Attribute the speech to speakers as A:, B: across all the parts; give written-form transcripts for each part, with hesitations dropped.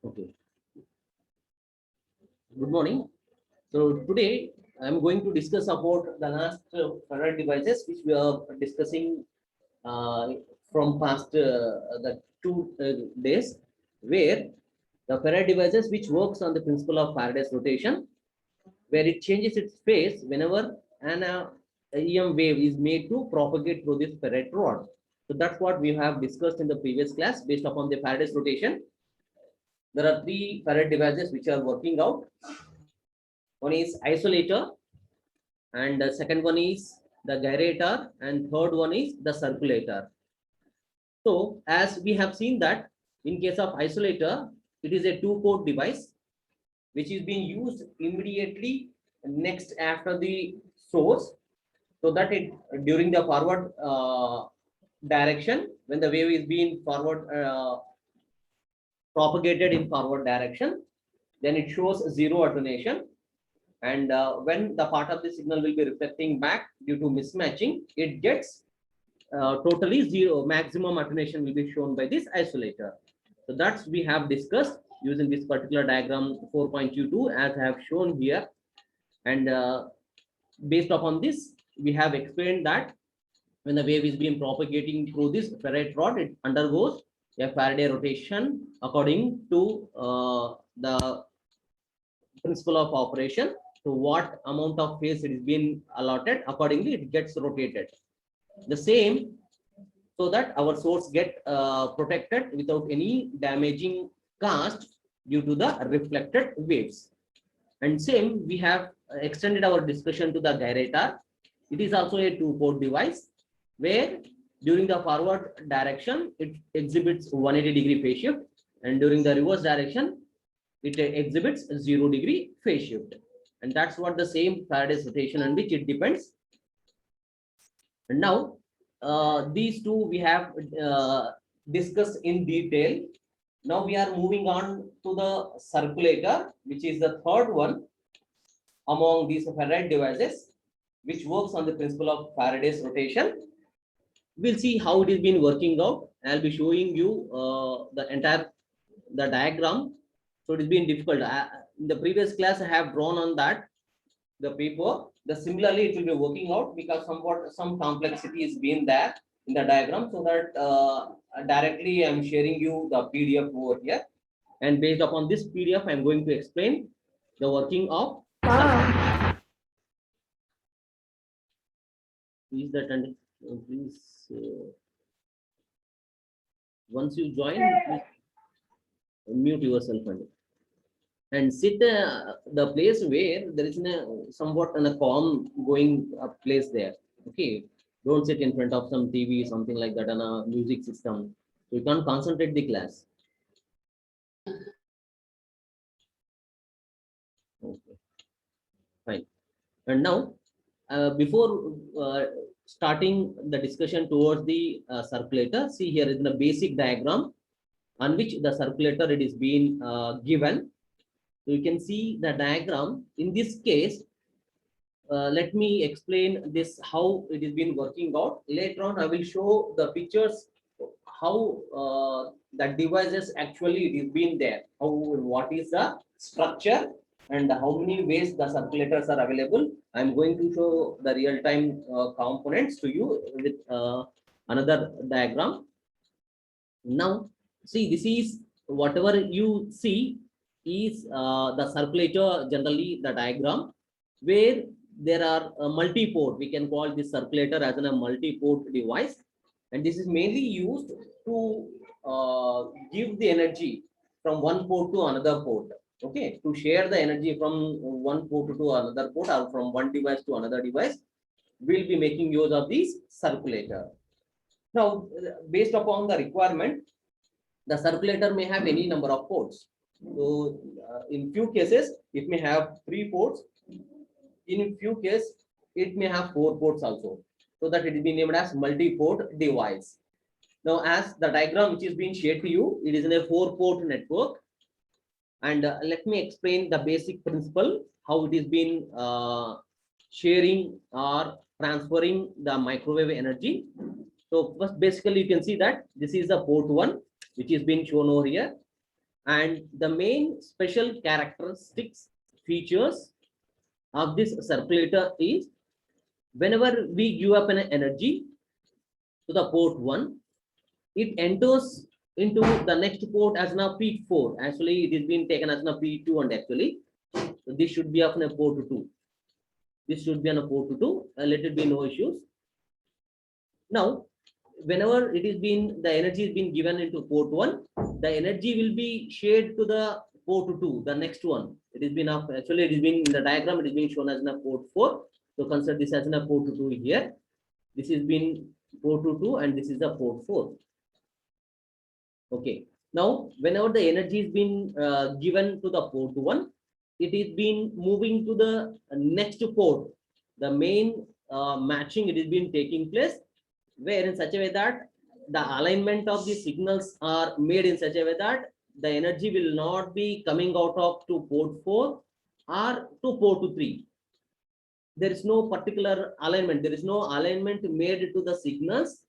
A: Okay. Good morning. So today I'm going to discuss about the last Farad devices which we are discussing uh, from past the 2 days, where the Farad devices which works on the principle of Faraday's rotation, where it changes its phase whenever an EM wave is made to propagate through this ferrite rod. So that's what we have discussed in the previous class based upon the Faraday's rotation. There are three Farad devices which are working out. One is isolator, and the second one is the gyrator, and third one is the circulator. So as we have seen that in case of isolator, it is a two-port device which is being used immediately next after the source, so that it during the forward direction, when the wave is being forward propagated in forward direction, then it shows zero attenuation. And when the part of the signal will be reflecting back due to mismatching, it gets totally zero. Maximum attenuation will be shown by this isolator. So that's we have discussed using this particular diagram 4.22 as I have shown here. And based upon this, we have explained that when the wave is being propagating through this ferrite rod, it undergoes a Faraday rotation according to the principle of operation. So what amount of phase it is being allotted, accordingly it gets rotated. The same, so that our source get protected without any damaging cast due to the reflected waves. And same, we have extended our discussion to the gyrator. It is also a two-port device where during the forward direction, it exhibits 180-degree phase shift, and during the reverse direction, it exhibits 0-degree phase shift. And that's what the same Faraday's rotation on which it depends. And now, these two we have discussed in detail. Now we are moving on to the circulator, which is the third one among these ferrite devices, which works on the principle of Faraday's rotation. We'll see how it is been working out. I'll be showing you the diagram. So it has been difficult. In the previous class, I have drawn on that the paper. The similarly, it will be working out because some complexity is being there in the diagram. So that directly I'm sharing you the PDF over here. And based upon this PDF, I'm going to explain the working of. Please that and please once you join, please mute yourself and sit the place where there is somewhat a calm going place there. Okay, don't sit in front of some TV, something like that, on a music system. So you can't concentrate the class. Okay, fine. And now, before starting the discussion towards the circulator, see here is the basic diagram on which the circulator it is being given. So you can see the diagram. In this case, let me explain this how it is been working out. Later on, I will show the pictures how the devices actually it is been there. How what is the structure and how many ways the circulators are available. I'm going to show the real-time components to you with another diagram. Now, see, this is whatever you see is the circulator, generally the diagram, where there are multi-port. We can call this circulator as a multi-port device. And this is mainly used to give the energy from one port to another port. Okay, to share the energy from one port to another port or from one device to another device, we'll be making use of this circulator. Now, based upon the requirement, the circulator may have any number of ports. So, in few cases, it may have 3 ports. In few cases, it may have 4 ports also. So that it is being named as multi-port device. Now, as the diagram which is being shared to you, it is in a 4-port network. And let me explain the basic principle, how it is being sharing or transferring the microwave energy. So first, basically, you can see that this is the port 1, which is being shown over here. And the main special characteristics features of this circulator is whenever we give up an energy to the port 1, it enters into the next port as now P4. Actually, it is being taken as now P2, and actually, so this should be of a port 2. This should be on a port 2. Let it be no issues. Now, whenever it is being the energy is being given into port 1, the energy will be shared to the port 2, the next one. It is been of actually it is being in the diagram, it is being shown as a port 4. So consider this as a port 2 here. This is been port 2 and this is the port 4. Okay. Now, whenever the energy is being given to the port 1, it is being moving to the next port. The main matching it is being taking place, where in such a way that the alignment of the signals are made in such a way that the energy will not be coming out of to port 4 or to port 3. There is no particular alignment. There is no alignment made to the signals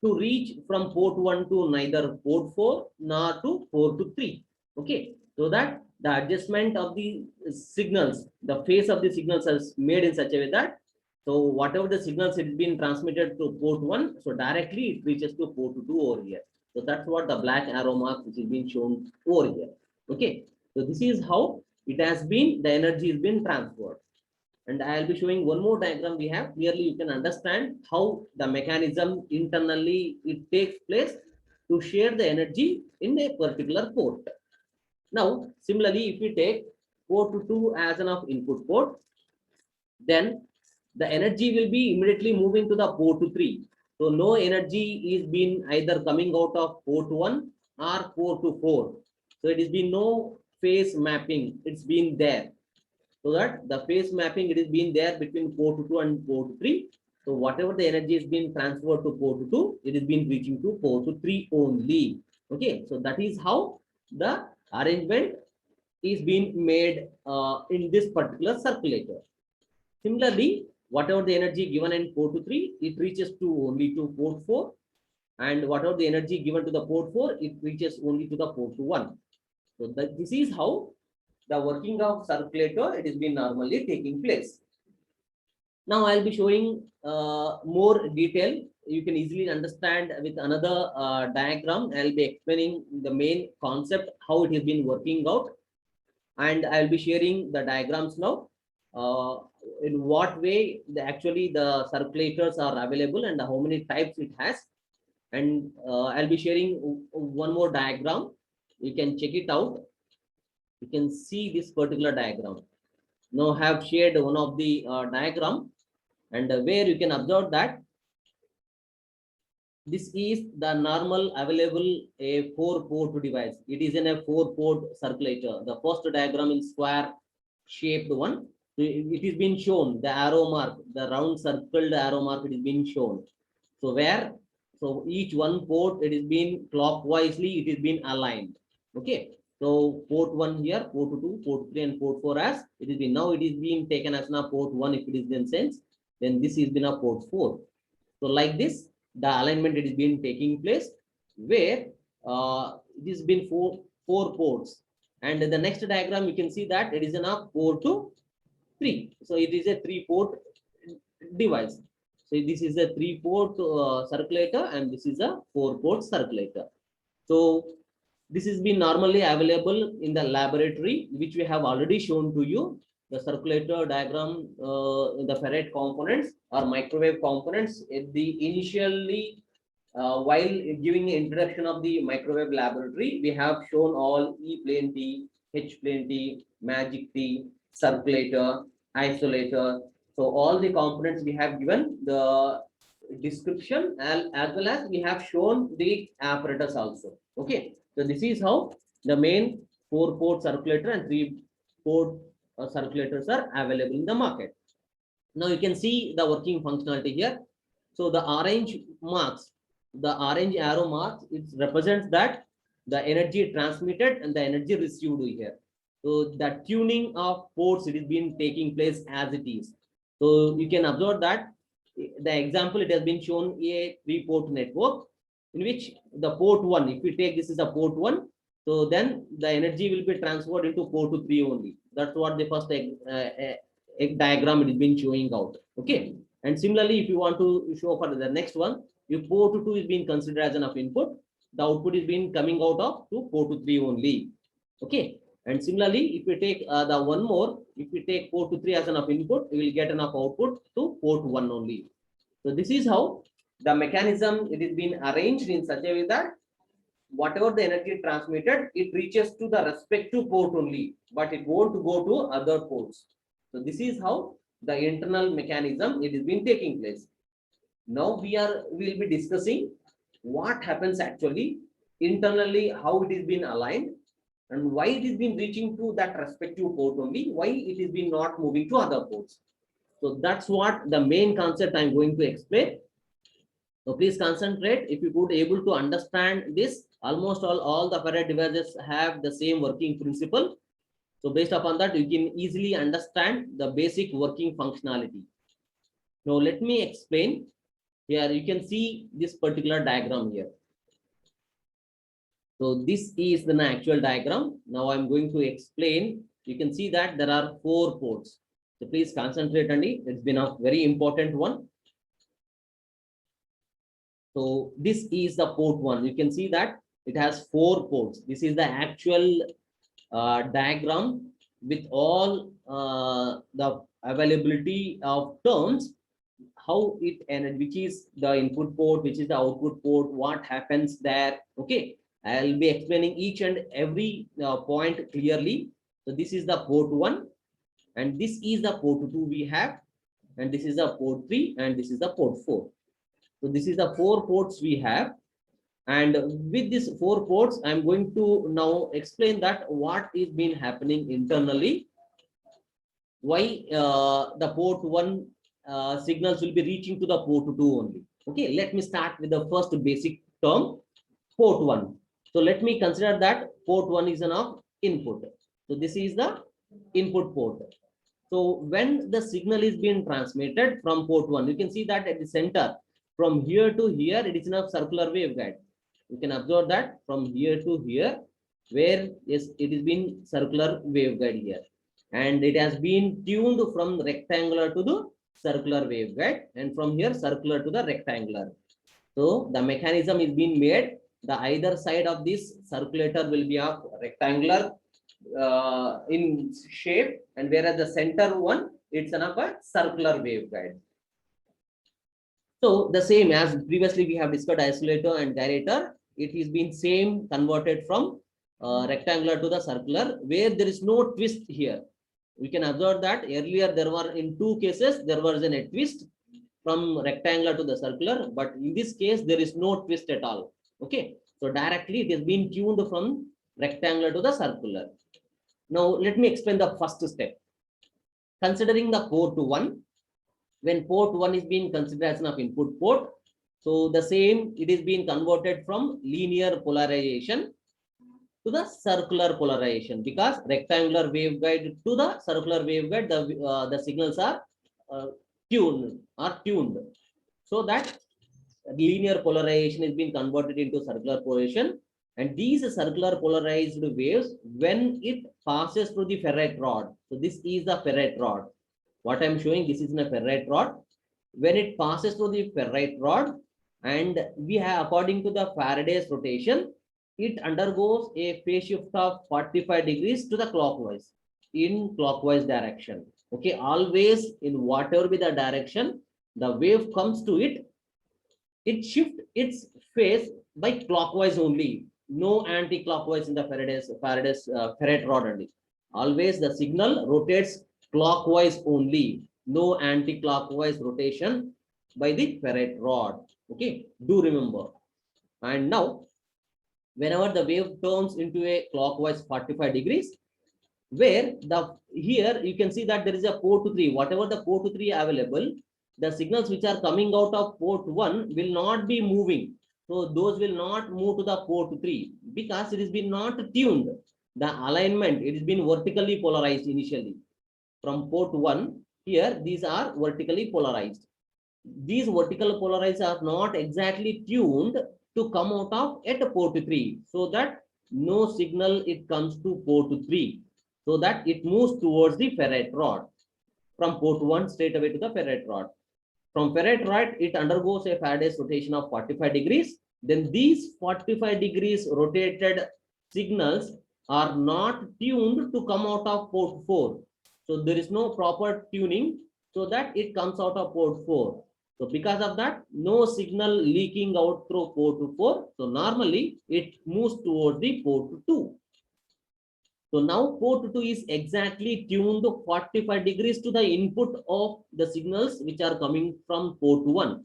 A: to reach from port 1 to neither port 4 nor to port 3. Okay, so that the adjustment of the signals, the phase of the signals is made in such a way that so whatever the signals it is being transmitted to port 1, so directly it reaches to port 2 over here. So that's what the black arrow mark which is being shown over here. Okay, so this is how it has been, the energy is being transferred. And I'll be showing one more diagram we have. Clearly, you can understand how the mechanism internally it takes place to share the energy in a particular port. Now, similarly, if we take port 2 as an of input port, then the energy will be immediately moving to the port 3. So no energy is being either coming out of port 1 or port 4. So it has been no phase mapping. It's been there. So that the phase mapping it is being there between port 2 and port 3. So whatever the energy is being transferred to port 2, it is being reaching to port 3 only. Okay, so that is how the arrangement is being made in this particular circulator. Similarly, whatever the energy given in port 3, it reaches to only to port 4, and whatever the energy given to the port 4, it reaches only to the port 1. So that this is how the working of circulator it is been normally taking place. Now I'll be showing more detail. You can easily understand with another diagram. I'll be explaining the main concept, how it has been working out, and I'll be sharing the diagrams now. In what way actually the circulators are available and how many types it has. And I'll be sharing one more diagram. You can check it out. You can see this particular diagram. Now I have shared one of the diagram, and where you can observe that this is the normal available a 4-port device. It is in a 4-port circulator. The first diagram in square shaped one. It is been shown the arrow mark, the round circled arrow mark. It is being shown. So where so each one port it is been clockwise,ly it is been aligned. Okay. So port 1 here, port 2, port 3, and port 4 as it is been now it is being taken as now port 1 if it is in sense, then this is been a port 4. So like this, the alignment it is being taking place where it has been four ports. And in the next diagram, you can see that it is in a port 3. So it is a 3-port device. So this is a 3-port circulator, and this is a 4-port circulator. So this has been normally available in the laboratory, which we have already shown to you. The circulator diagram, the ferrite components or microwave components. At the initially, while giving introduction of the microwave laboratory, we have shown all E plane T, H plane T, magic T, circulator, isolator. So all the components we have given the description, as well as we have shown the apparatus also. Okay, so this is how the main 4-port circulator and 3-port circulators are available in the market. Now you can see the working functionality here. So the orange marks, the orange arrow marks, it represents that the energy transmitted and the energy received here. So the tuning of ports it is being taking place as it is. So you can observe that the example it has been shown a 3-port network in which the port 1, if we take this is a port 1, So then the energy will be transferred into 4 to 3 only. That's what the first diagram it is been showing out. Okay. And similarly, if you want to show for the next one, if 4 to 2 is being considered as enough input, the output is being coming out of to 4 to 3 only. Okay. And similarly, if we take the one more, if we take 4 to 3 as enough input, we will get enough output to 4 to 1 only. So this is how the mechanism it is been arranged in such a way that whatever the energy transmitted, it reaches to the respective port only, but it won't go to other ports. So this is how the internal mechanism it is been taking place. Now we'll be discussing what happens actually internally, how it is been aligned, and why it is been reaching to that respective port only, why it is been not moving to other ports. So that's what the main concept I'm going to explain. So please concentrate. If you could able to understand this, almost all the Faraday devices have the same working principle. So based upon that, you can easily understand the basic working functionality. Now let me explain. Here you can see this particular diagram here. So this is the actual diagram. Now I'm going to explain. You can see that there are 4 ports. So please concentrate on it. It's been a very important one. So this is the port 1. You can see that it has 4 ports. This is the actual diagram with all the availability of terms, how it and which is the input port, which is the output port, what happens there. Okay, I'll be explaining each and every point clearly. So this is the port 1, and this is the port 2 we have, and this is the port 3, and this is the port 4. So this is the 4 ports we have. And with these 4 ports, I'm going to now explain that what is been happening internally, why the port 1 signals will be reaching to the port 2 only. Okay, let me start with the first basic term, port 1. So let me consider that port 1 is an input. So this is the input port. So when the signal is being transmitted from port 1, you can see that at the center, from here to here, it is in a circular waveguide. You can observe that from here to here, where yes, it is been circular waveguide here, and it has been tuned from rectangular to the circular waveguide, and from here circular to the rectangular. So the mechanism is being made. The either side of this circulator will be of rectangular in shape, and whereas the center one, it's of a circular waveguide. So the same as previously we have discussed isolator and gyrator, it is been same converted from rectangular to the circular, where there is no twist here. We can observe that earlier there were in 2 cases there was a twist from rectangular to the circular, but in this case there is no twist at all. Okay, so directly it has been tuned from rectangular to the circular. Now let me explain the first step. Considering the port 1, when port 1 is being considered as an input port, so the same it is being converted from linear polarization to the circular polarization, because rectangular waveguide to the circular waveguide, the signals are tuned. So that linear polarization is being converted into circular polarization, and these circular polarized waves, when it passes through the ferrite rod, so this is the ferrite rod. What I'm showing, this is in a ferrite rod. When it passes through the ferrite rod, and we have, according to the Faraday's rotation, it undergoes a phase shift of 45 degrees to the clockwise, in clockwise direction. Okay, always in whatever be the direction the wave comes to it, it shifts its phase by clockwise only. No anti-clockwise in the Faraday's ferrite rod only. Always the signal rotates clockwise only. No anti-clockwise rotation by the ferrite rod. Okay, do remember. And now, whenever the wave turns into a clockwise 45 degrees, where the here you can see that there is a port 3. Whatever the port 3 available, the signals which are coming out of port 1 will not be moving. So those will not move to the port 3 because it has been not tuned. The alignment, it has been vertically polarized initially. From port 1, here these are vertically polarized. These vertical polarized are not exactly tuned to come out of at port 3, so that no signal, it comes to port 3, so that it moves towards the ferrite rod. From port 1 straight away to the ferrite rod. From ferrite rod, it undergoes a Faraday's rotation of 45 degrees. Then these 45 degrees rotated signals are not tuned to come out of port 4. So there is no proper tuning so that it comes out of port 4. So because of that, no signal leaking out through port 4. So normally it moves towards the port 2. So now port 2 is exactly tuned 45 degrees to the input of the signals which are coming from port 1.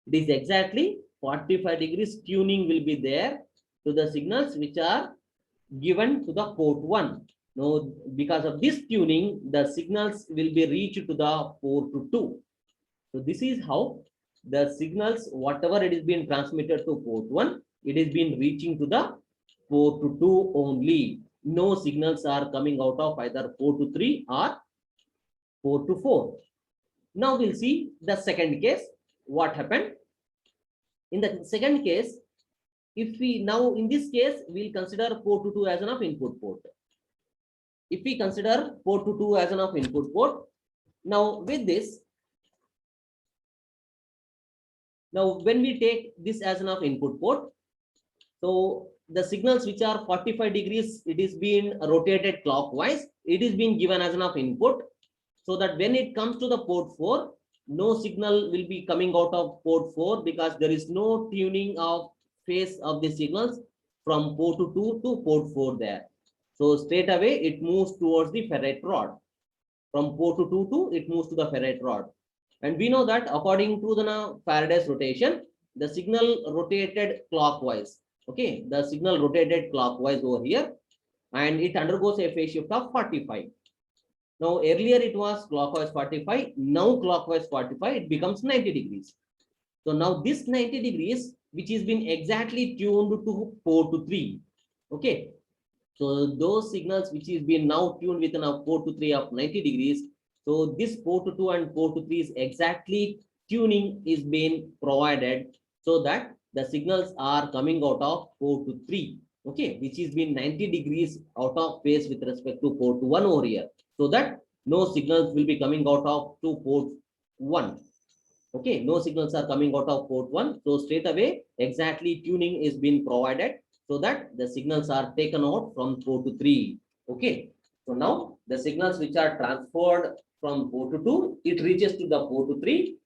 A: It is exactly 45 degrees tuning will be there to the signals which are given to the port 1. Now, because of this tuning, the signals will be reached to the port 2. So this is how the signals, whatever it is being transmitted to port 1, it is being reaching to the port 2 only. No signals are coming out of either port 3 or port 4. Now we'll see the second case. What happened? In the second case, if we now in this case, we'll consider port 2 as an of input port. If we consider port 2 as an of input port, now with this, now when we take this as an of input port, so the signals which are 45 degrees, it is being rotated clockwise, it is being given as an of input, so that when it comes to the port 4, no signal will be coming out of port 4 because there is no tuning of phase of the signals from port 2 to port 4 there. So straight away it moves towards the ferrite rod. From port 2 to it moves to the ferrite rod. And we know that according to the Faraday's rotation, the signal rotated clockwise. Okay, the signal rotated clockwise over here, and it undergoes a phase shift of 45. Now earlier it was clockwise 45, now clockwise 45, it becomes 90 degrees. So now this 90 degrees, which is been exactly tuned to port 3. Okay, so those signals which is being now tuned within a port 3 of 90 degrees. So this port 2 and port 3 is exactly tuning is being provided so that the signals are coming out of port 3. Okay, which is been 90 degrees out of phase with respect to port 1 over here, so that no signals will be coming out of to port 1. Okay, no signals are coming out of port 1. So straight away, exactly tuning is being provided so that the signals are taken out from port 3. Okay, so now the signals which are transferred from port 2, it reaches to the port 3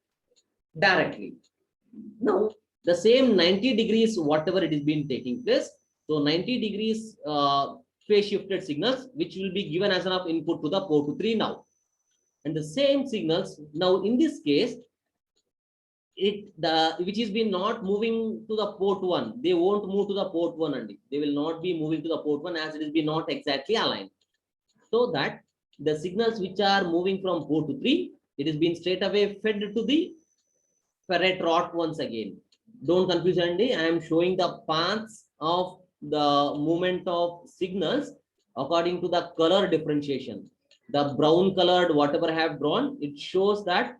A: directly. Now the same 90 degrees, whatever it is been taking place, so 90 degrees phase shifted signals which will be given as an of input to the port 3 now. And the same signals now in this case, which is been not moving to the port 1, they won't move to the port 1, and they will not be moving to the port 1 as it is been not exactly aligned, so that the signals which are moving from port 3, it is being straight away fed to the ferrite rod once again. Don't confuse, Andy, I am showing the paths of the movement of signals according to the color differentiation. The brown colored whatever I have drawn, it shows that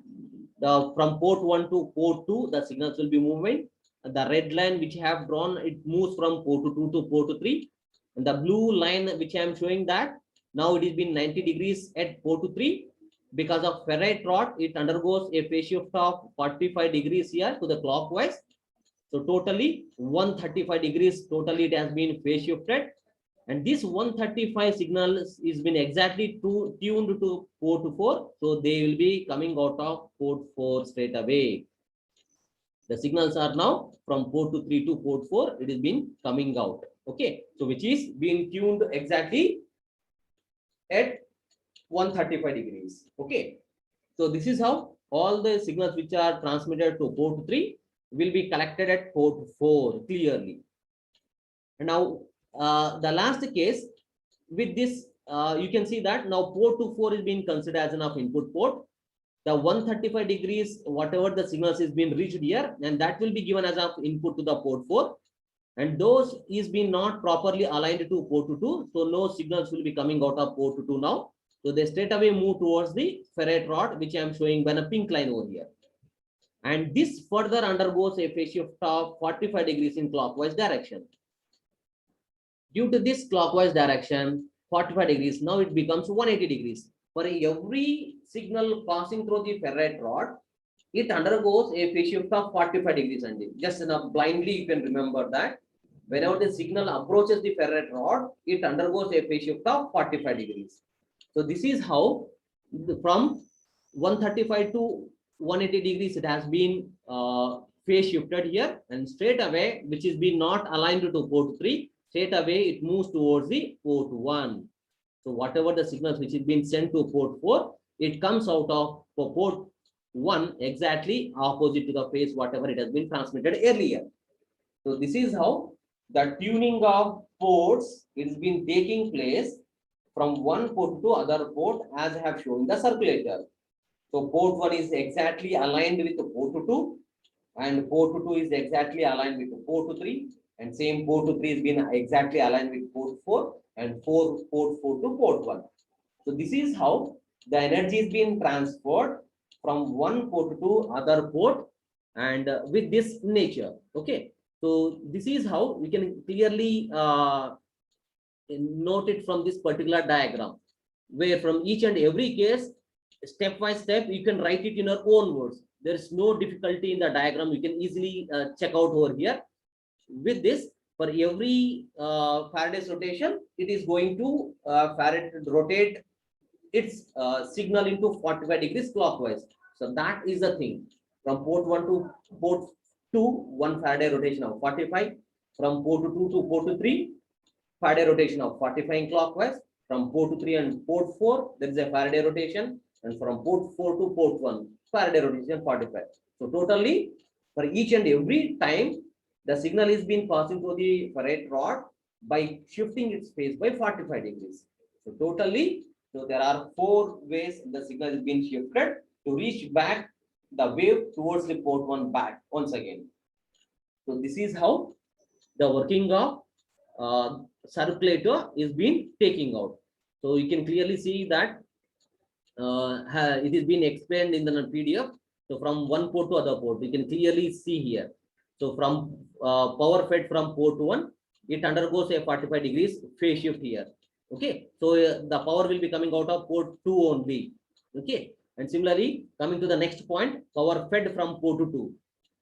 A: from port 1 to port 2, the signals will be moving. The red line which I have drawn, it moves from port 2 to port 3. And the blue line which I am showing that now it has been 90 degrees at port 3. Because of ferrite rod, it undergoes a phase shift of 45 degrees here to the clockwise. So totally 135 degrees, totally it has been phase shifted. And this 135 signals is been exactly tuned to port 4. So they will be coming out of port 4 straight away. The signals are now from port 3 to port 4. It is been coming out. Okay. So which is being tuned exactly at 135 degrees. Okay. So this is how all the signals which are transmitted to port 3 will be collected at port 4 clearly. And now the last case with this, you can see that now port 4 is being considered as an of input port. The 135 degrees, whatever the signals is being reached here, and that will be given as of input to the port 4. And those is being not properly aligned to port 2. So no signals will be coming out of port 2 now. So they straight away move towards the ferrite rod, which I am showing by a pink line over here. And this further undergoes a phase shift of 45 degrees in clockwise direction. Due to this clockwise direction, 45 degrees, now it becomes 180 degrees. For every signal passing through the ferrite rod, it undergoes a phase shift of 45 degrees. And just blindly you can remember that whenever the signal approaches the ferrite rod, it undergoes a phase shift of 45 degrees. So this is how from 135 to 180 degrees it has been phase shifted here, and straight away, which is been not aligned to port 3, straight away it moves towards the port 1. So whatever the signals which is being sent to port 4, it comes out of port 1 exactly opposite to the phase whatever it has been transmitted earlier. So this is how the tuning of ports is been taking place from one port to other port, as I have shown the circulator. So port 1 is exactly aligned with port 2, and port 2 is exactly aligned with port 3, and same port 3 is been exactly aligned with port 4, and port 4 to port 1. So this is how the energy is being transferred from one port to other port, and with this nature. Okay, so this is how we can clearly note it from this particular diagram, where from each and every case, step by step, you can write it in your own words. There is no difficulty in the diagram. You can easily check out over here. With this, for every Faraday's rotation, it is going to Faraday rotate its signal into 45 degrees clockwise. So that is the thing. From port 1 to port 2, 1 Faraday rotation of 45. From port 2 to port 3, Faraday rotation of 45 clockwise. From port 3 and port 4, there is a Faraday rotation. And from port 4 to port 1, Faraday rotation 45. So totally, for each and every time, the signal is being passing through the ferrite rod by shifting its phase by 45 degrees. So totally, so there are 4 ways the signal is being shifted to reach back the wave towards the port 1 back once again. So this is how the working of circulator is being taking out. So you can clearly see that it is being explained in the PDF. So from one port to other port, you can clearly see here. So from power fed from port 1, it undergoes a 45 degrees phase shift here. Okay, so the power will be coming out of port 2 only. Okay, and similarly, coming to the next point, power fed from port 2.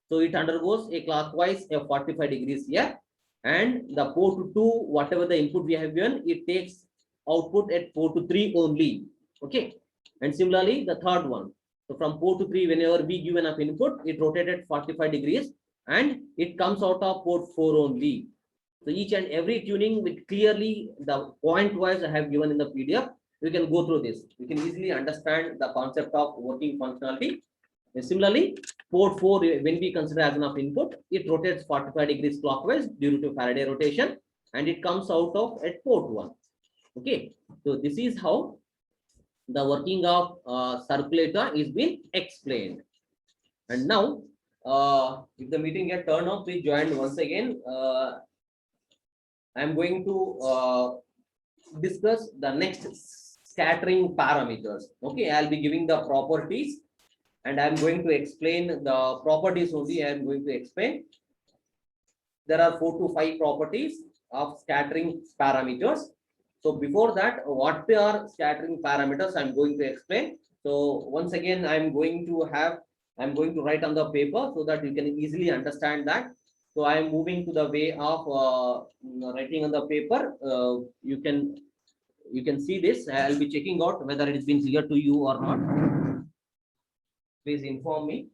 A: So it undergoes a clockwise a 45 degrees here, and the port 2, whatever the input we have given, it takes output at port 3 only. Okay, and similarly, the third one. So from port 3, whenever we give enough input, it rotated 45 degrees and it comes out of port 4 only. So each and every tuning with clearly the point wise I have given in the PDF. You can go through this. You can easily understand the concept of working functionality. And similarly, port 4, when we consider as enough input, it rotates 45 degrees clockwise due to Faraday rotation, and it comes out of at port 1. Okay, so this is how the working of circulator is being explained. And now, if the meeting get turned off, please join once again. I'm going to discuss the next scattering parameters. Okay, I'll be giving the properties, and I'm going to explain the properties only. I'm going to explain. There are 4 to 5 properties of scattering parameters. So before that, what are scattering parameters? I'm going to explain. So once again, I'm going to write on the paper so that you can easily understand that. So I am moving to the way of writing on the paper. You can see this. I'll be checking out whether it has been clear to you or not. Please inform me.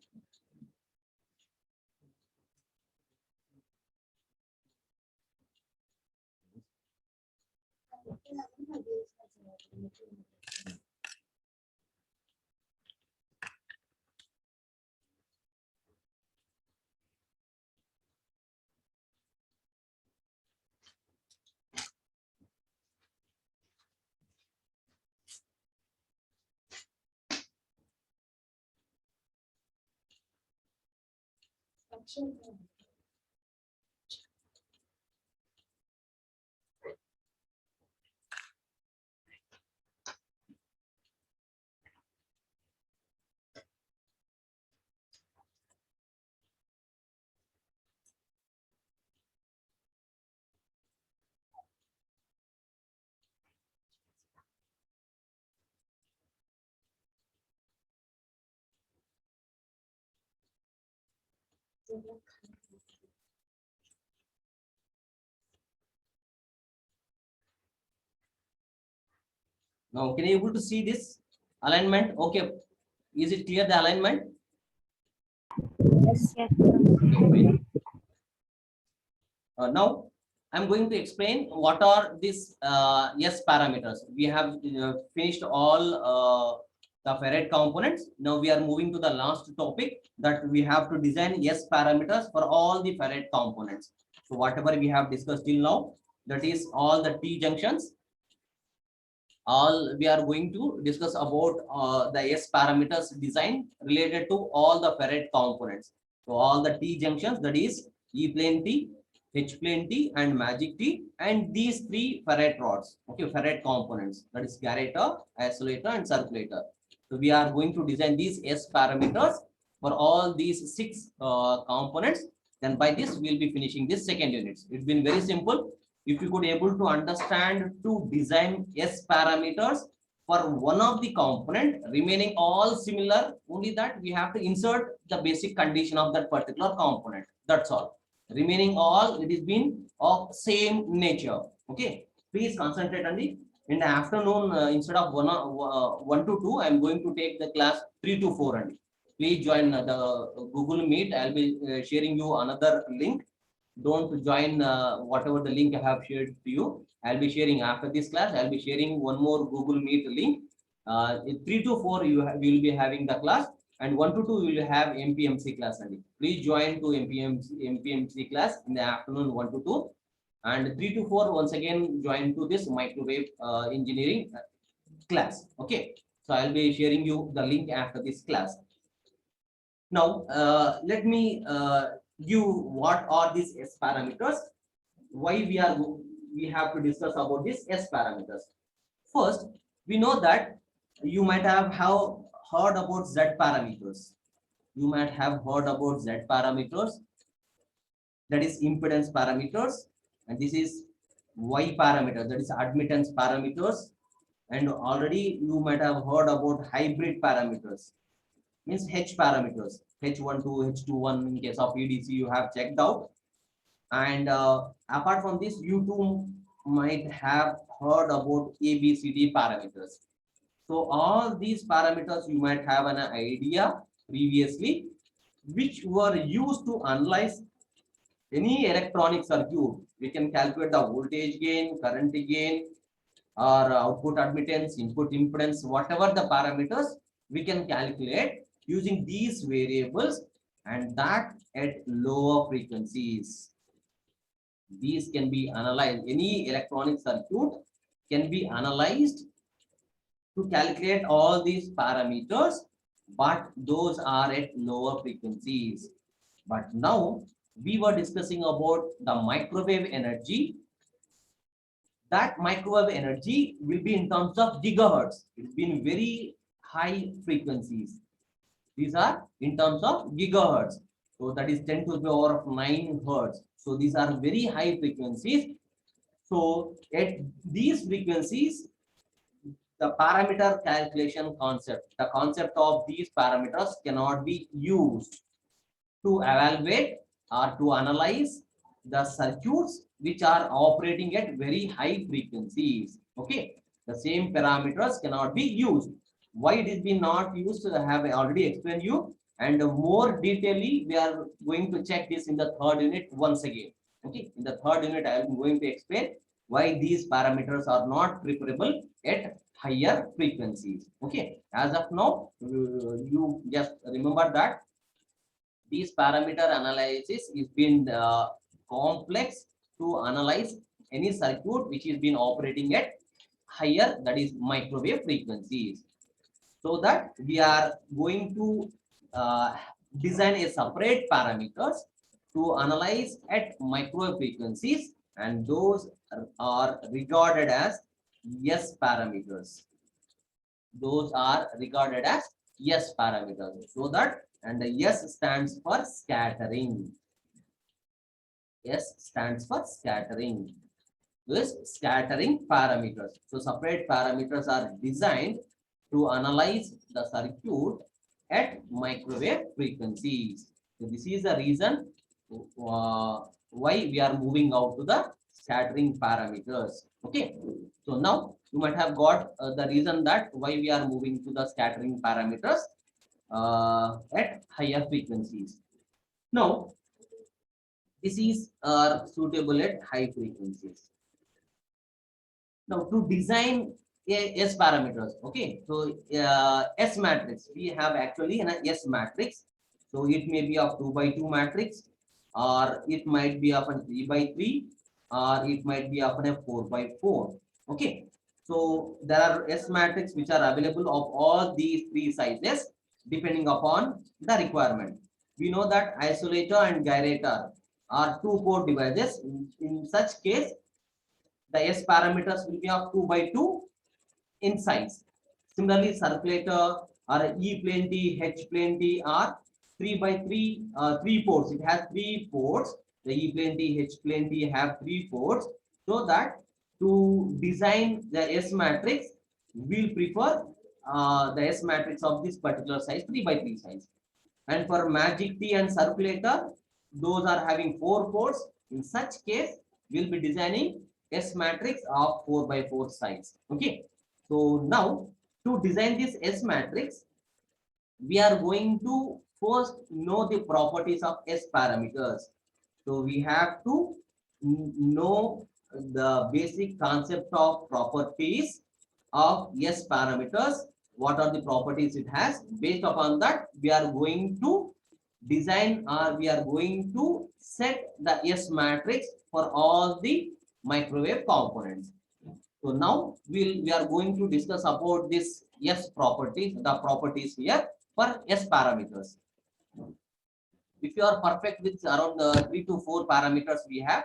A: Now, can you able to see this alignment? Okay, is it clear the alignment?
B: Yes, yes.
A: Okay, fine. Now, I'm going to explain what are these S parameters. We have finished all the ferrite components. Now we are moving to the last topic, that we have to design S parameters for all the ferrite components. So whatever we have discussed till now, that is all the T junctions. All we are going to discuss about the S parameters design related to all the ferrite components. So all the T junctions, that is E plane T, H plane T and magic T, and these three ferrite rods, okay, ferrite components, that is gyrator, isolator and circulator. So we are going to design these S parameters for all these six components. Then by this we will be finishing this second unit. It's been very simple. If you could able to understand to design S parameters for one of the component, remaining all similar, only that we have to insert the basic condition of that particular component. That's all. Remaining all, it is been of same nature. Okay, please concentrate on it. In the afternoon, instead of 1 to 2, I am going to take the class 3 to 4. And please join the Google Meet. I'll be sharing you another link. Don't join whatever the link I have shared to you. I'll be sharing after this class. I'll be sharing one more Google Meet link. In 3 to 4, you will be having the class, and 1 to 2 you will have MPMC class. And please join to MPMC class in the afternoon 1 to 2, and 3 to 4 once again join to this microwave engineering class. Okay, so I'll be sharing you the link after this class. Now let me give what are these S parameters, why we have to discuss about these S parameters. First, we know that you might have heard about Z parameters. You might have heard about Z parameters, that is impedance parameters, and this is Y parameter, that is admittance parameters, and already you might have heard about hybrid parameters, means H parameters, H12, H21 in case of EDC you have checked out. And apart from this, you too might have heard about ABCD parameters. So all these parameters you might have an idea previously, which were used to analyze any electronic circuit. We can calculate the voltage gain, current gain, or output admittance, input impedance, whatever the parameters we can calculate using these variables, and that at lower frequencies. These can be analyzed. Any electronic circuit can be analyzed to calculate all these parameters, but those are at lower frequencies. But now we were discussing about the microwave energy. That microwave energy will be in terms of gigahertz. It's been very high frequencies. These are in terms of gigahertz. So that is 10 to the power of 9 hertz. So these are very high frequencies. So at these frequencies, the parameter calculation concept, the concept of these parameters cannot be used to evaluate or to analyze the circuits which are operating at very high frequencies. Okay, the same parameters cannot be used. Why it is being not used, I have already explained you, and more detailedly we are going to check this in the third unit once again. Okay, in the third unit I am going to explain why these parameters are not preferable at higher frequencies. Okay, as of now, you just remember that these parameter analysis is been complex to analyze any circuit which is been operating at higher, that is microwave frequencies. So that we are going to design a separate parameters to analyze at microwave frequencies, and those are regarded as S parameters. Those are regarded as S parameters. So that, and the S stands for scattering. S stands for scattering. This scattering parameters. So separate parameters are designed to analyze the circuit at microwave frequencies. So this is the reason why we are moving out to the scattering parameters. Okay. So now you might have got the reason that why we are moving to the scattering parameters at higher frequencies. Now, this is suitable at high frequencies. Now, to design a S parameters, okay. So, S matrix, we have actually an S matrix. So, it may be of 2 by 2 matrix, or it might be of a 3 by 3, or it might be of a 4 by 4. Okay. So, there are S matrix which are available of all these three sizes depending upon the requirement. We know that isolator and gyrator are two-port devices. In such case, the S parameters will be of 2 by 2 in size. Similarly, circulator or E plane T, H plane T are 3 by 3, 3 ports. It has 3 ports. The E plane T, H plane T have 3 ports. So that to design the S matrix, we'll prefer the S matrix of this particular size, 3 by 3 size. And for magic T and circulator, those are having 4 ports. In such case, we'll be designing S matrix of 4 by 4 size. Okay. So now to design this S matrix, we are going to first know the properties of S parameters. So we have to know the basic concept of properties of S parameters. What are the properties it has? Based upon that, we are going to design, or we are going to set the S matrix for all the microwave components. So now we are going to discuss about this S properties, the properties here for S parameters. If you are perfect with around 3 to 4 parameters we have,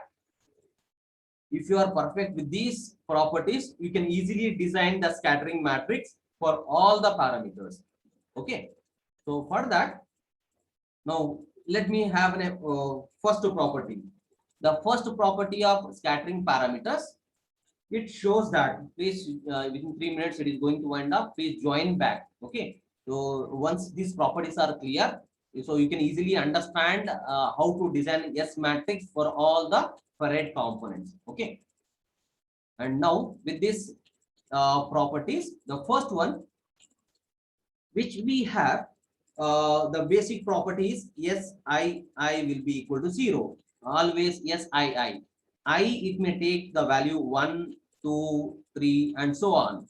A: if you are perfect with these properties, you can easily design the scattering matrix for all the parameters. Okay. So for that, now let me have an first property. The first property of scattering parameters, it shows that, please within 3 minutes it is going to wind up, please join back. Okay. So once these properties are clear, so you can easily understand how to design S matrix for all the Farad components. Okay. And now with this properties, the first one which we have, the basic properties, Si will be equal to 0. Always Sii. I, it may take the value 1, 2, 3, and so on.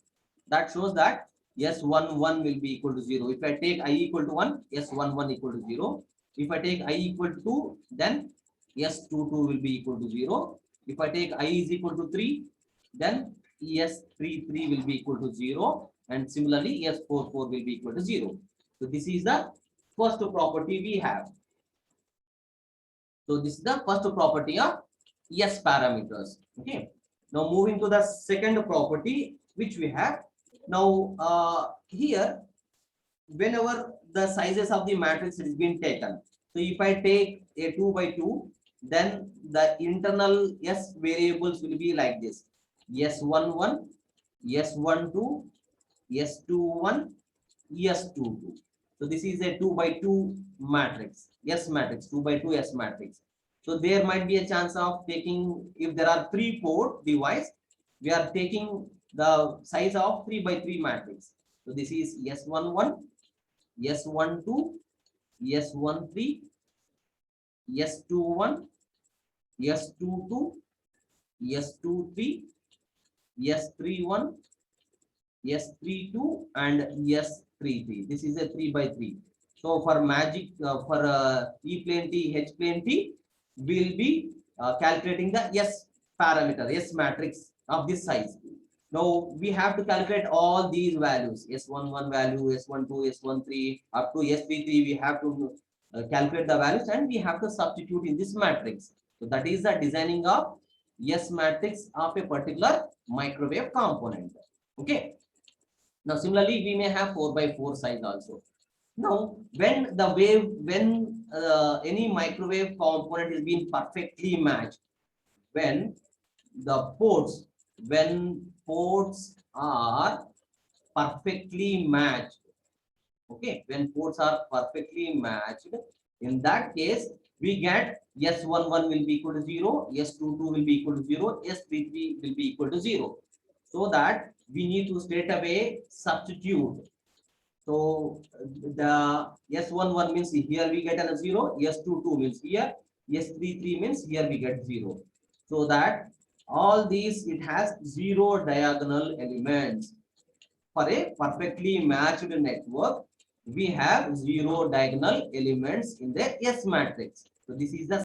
A: That shows that S11 will be equal to 0. If I take I equal to 1, S11 equal to 0. If I take I equal to 2, then S22 will be equal to 0. If I take I is equal to 3, then S33 will be equal to 0. And similarly, S44 will be equal to 0. So this is the first property we have. So this is the first property of S parameters. Okay. Now moving to the second property which we have. Now here, whenever the sizes of the matrix is being taken, so if I take a 2 by 2, then the internal S variables will be like this: S11, S12, S21, S22. So this is a 2 by 2 matrix, S matrix, 2 by 2 S matrix. So there might be a chance of taking, if there are 3 port device, we are taking the size of 3 by 3 matrix. So this is S11, S12, S13, S21, S22, S23, S31, S32, and S33. This is a 3 by 3. So for magic, for E plane T, H plane T, we'll be calculating the S parameter, S matrix of this size. Now we have to calculate all these values: S11 value, S12, S13, up to S33. We have to calculate the values, and we have to substitute in this matrix. So that is the designing of S matrix of a particular microwave component. Okay. Now similarly, we may have 4 by 4 size also. Now when the wave, when any microwave component is being perfectly matched, when the ports, when ports are perfectly matched, okay, when ports are perfectly matched, In that case, we get S11 will be equal to 0, S22 will be equal to 0, S33 will be equal to 0. So that we need to straight away substitute. So the S11 means here we get a 0, S22 means here, S33 means here we get 0. So that all these, it has 0 diagonal elements. For a perfectly matched network, we have 0 diagonal elements in the S matrix. So this is the